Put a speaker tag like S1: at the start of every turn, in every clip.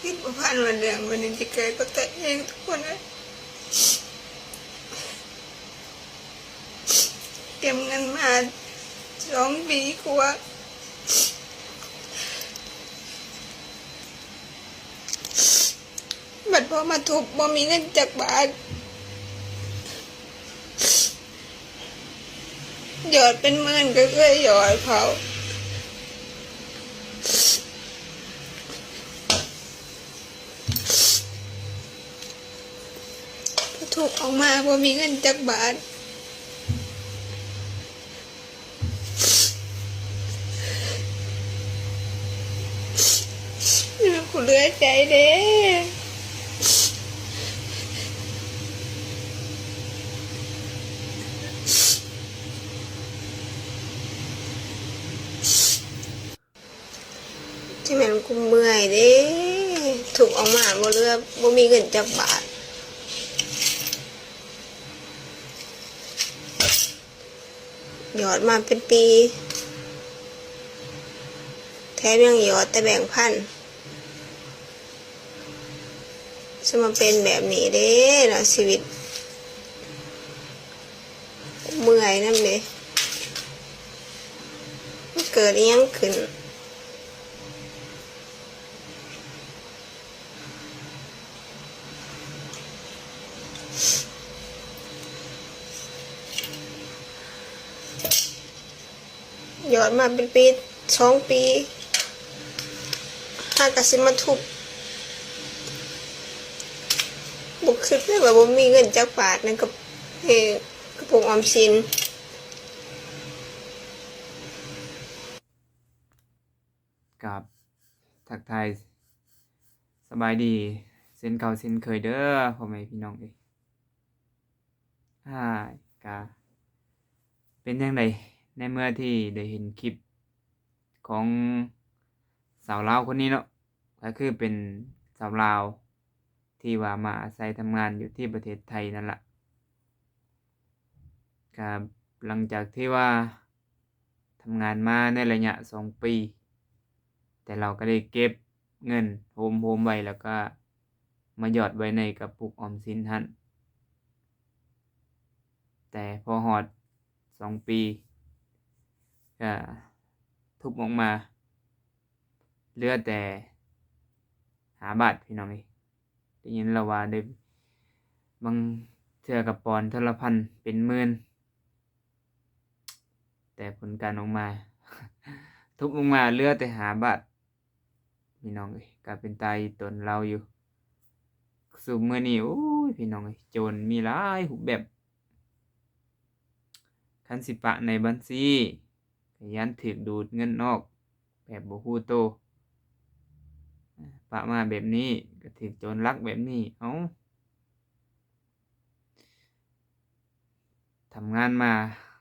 S1: คิดว่าผ่านวันเดือนวันนี้จะเกิดก็แต่เองทุกคนเลยเก็บเงินมา2 ปีกว่าบัดพอมาทุบบ่มีเงินจากบาทหยอดเป็นหมื่นก็เคยหยอดเขาถูกออกมาบ่มีเงินจากบาทนี่มันกูเหลือใจเด้ที่แม่นกูเมื่อยเด้ถูกออกมาบ่เหลือบ่มีเงินจากบาทหยอดมาเป็นปีแถมยังหยอดแต่แบ่งพันจะมาเป็นแบบนี้เด้เนาะชีวิตเมื่อยนั่นเลยมันเกิดยังขึ้นหยอดมาเป็นปี2 ปีหากสิมาทุบบุกขึ้นเลยว่าบ่มีเงินจากบาทนั่นกับกระปุกออมสิน
S2: กับทักทายสบายดีเส้นเก่าเส้นเคยเด้อพ่อแม่พี่น้องกะเป็นยังไงในเมื่อที่ได้เห็นคลิปของสาวลาวคนนี้เนาะก็คือเป็นสาวลาวที่ว่ามาอาศัยทำงานอยู่ที่ประเทศไทยนั่นแหละกับหลังจากที่ว่าทำงานมาในระยะ2 ปีแต่เราก็ได้เก็บเงินโฮมไว้แล้วก็มาหยอดไว้ในกระปุกออมสินหั้นแต่พอหอด2 ปีก็ทุบออกมาเหลือแต่5 บาทพี่น้องได้ยินเราว่าได้บางเทื่อกับปอนเท่าละพันเป็นหมื่นแต่ผลการออกมา ทุบลงมาเหลือแต่5 บาทพี่น้องก็เป็นตายตนเราอยู่สู่มื้อนี้โอ้ยพี่น้องโจรมีหลายรูปแบบคันสิปะในบัญชีก็ยันถูกดูดเงินออกแบบบ่ฮู้โตปะมาแบบนี้ก็ถูกโจรลักแบบนี้เอ้าทำงานมา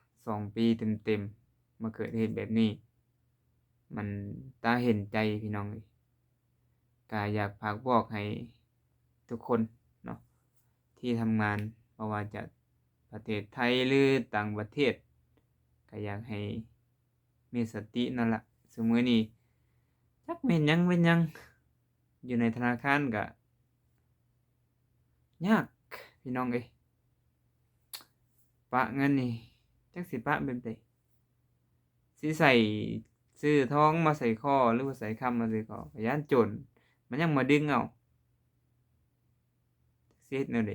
S2: 2 ปีเต็มๆมาเกิดเหตุแบบนี้มันตาเห็นใจพี่น้องก็อยากฝากบอกให้ทุกคนเนาะที่ทำงานบ่ว่าจะประเทศไทยหรือต่างประเทศก็อยากให้มีสตินั่นล่ะซุมื้อนี้จักแม่นหยังอยู่ในธนาคารก็ยากพี่น้องปะเงินนี่จักสิปะแบบใดสิใส่ซื้อทองมาใส่คอหรือว่าใส่คำมาใส่คอก็ย้านโจรมันยังมาดึงเอาสิเฮ็ดแนวใด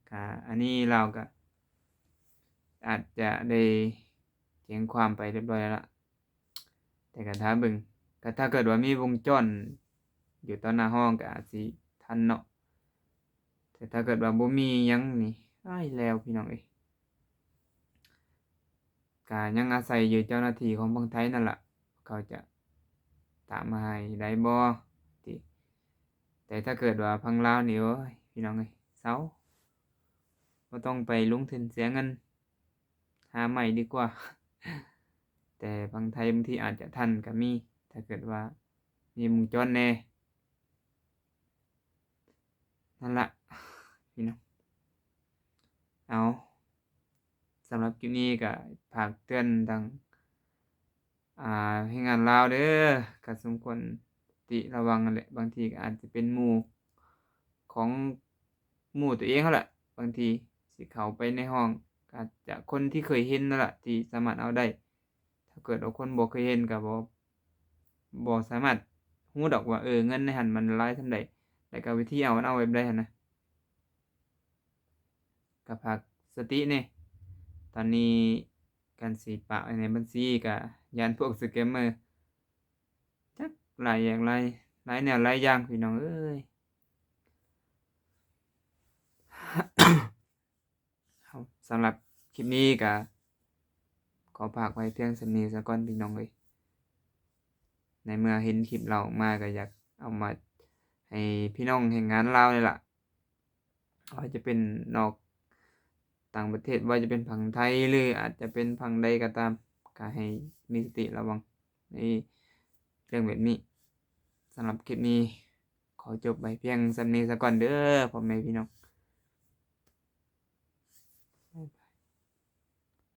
S2: ก็อันนี้เราก็อาจจะได้แจ้งความไปเรียบร้อยแล้วล่ะแต่ก็ถ้าเบิ่งก็ถ้าเกิดว่ามีวงจรอยู่ตอนหน้าห้องก็อาจสิทันเนาะแต่ถ้าเกิดว่าบ่มีหยังนี่อ้ายแล้วพี่น้องก็ยังอาศัยอยู่เจ้าหน้าที่ของฝั่งไทยนั่นล่ะเขาจะตามมาให้ได้บ่ติแต่ถ้าเกิดว่าฝั่งลาวนี่โอ้ยพี่น้องเซาบ่ต้องไปลงทุนเสียเงินหาใหม่ดีกว่า แต่ฝั่งไทยบางทีอาจจะทันก็มีถ้าเกิดว่ามีวงจรแน่นั่นล่ะพี่น้องเอาสำหรับคลิปนี้ก็ฝากเตือนทางให้งานลาวเด้อก็สมควร ติระวังนั่นแหละบางทีก็อาจจะเป็นหมู่ของหมู่ตัวเองนั่นแหละบางทีสิเข้าไปในห้องก็อาจจะคนที่เคยเห็นนั่นแหละที่สามารถเอาได้ ถ้าเกิดว่าคนบ่เคยเห็นก็บ่สามารถรู้ดอกว่าเงินในหั้นมันหลายส่ำใดแล้วก็วิธีเอามันเอาแบบใดหั้นนะก็ฝากสติแหน่ตอนนี้การสิฝากไว้ในบัญชีก็ย้านพวกสแกมเมอร์จักหลายอย่างหลายแนวหลายอย่างพี่น้องเอ้ย ครับสำหรับคลิปนี้ก็ขอฝากไว้เพียงส่ำนี้ซะก่อนพี่น้องเอ้ยในเมื่อเห็นคลิปเราออกมาก็อยากเอามาให้พี่น้องแรงงานลาวนี่ล่ะว่าจะเป็นนอกต่างประเทศว่าจะเป็นฝั่งไทยหรืออาจจะเป็นฝั่งใดก็ตามก็ให้มีสติระวังในเรื่องแบบนี้สำหรับคลิปนี้ขอจบไว้เพียงส่ำนี้ซะก่อนเด้อพ่อแม่พี่น้อง